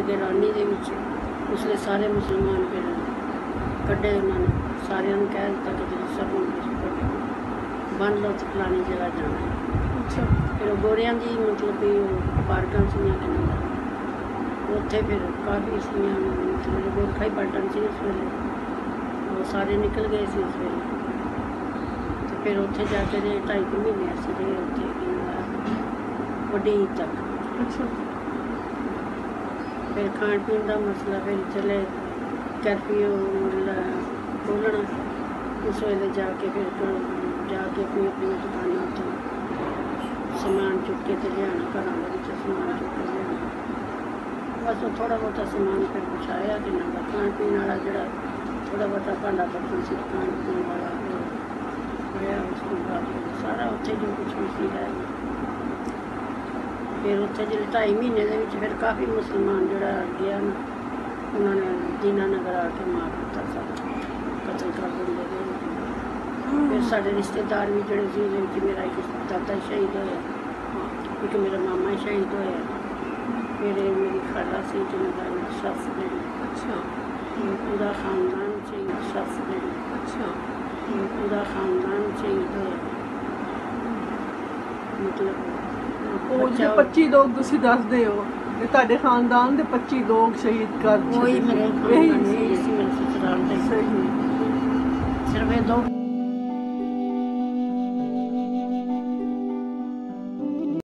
गिरानी दे विच उसले सारे मुसलमान फिर कड्ढे उन्होंने सारे कह दिता कि जी सब बन लो तो फलानी जगह जाना है। अच्छा फिर गोरियां की मतलब भी पार्कां सीआं कन्नै उत्थे फिर काफ़ी सीआं मतलब गोरखा ही पलटन सी उस वेले वो सारे निकल गए सी उस वेले तो फिर उत्थे जाके 2.5 महीने असीं रहे उत्थे वड्डी ईद तक। अच्छा फिर खाण पीण का मसला फिर चले कर्फ्यू खोलना उस वेले जाके फिर जाके अपनी दुकानों तो समान चुक के तो लिया घर समान चुक के लिया बस थोड़ा बहुता समान फिर पहुँचाया कि ना खाण पीण वाला जोड़ा थोड़ा बहुता भांडा बर्तन से खाण पीण वाला होया उसके बाद सारा उत्थे जो कुछ भी सी है फिर उत्थे जो 2.5 महीने के फिर काफ़ी मुसलमान जोड़ा गया ना उन्होंने दीनानगर आके मार दिता सब कतल कर देंगे। फिर साढ़े रिश्तेदार भी जोड़े सी मेरा एक दादा शहीद होया एक मेरा मामा शहीद होया फिर मेरी खाला सी जिन्होंने सस ने अच्छा पूरा खानदान शहीद सस ने अच्छा पूरा खानदान शहीद होया मतलब ਉਹ ਜਿਹੜੇ 25 ਲੋਕ ਤੁਸੀਂ ਦੱਸਦੇ ਹੋ ਇਹ ਤੁਹਾਡੇ ਖਾਨਦਾਨ ਦੇ 25 ਲੋਕ ਸ਼ਹੀਦ ਕਰ वही मेरे खानदान से इसी मेरे ससुराल से सही सिर्फ ये 2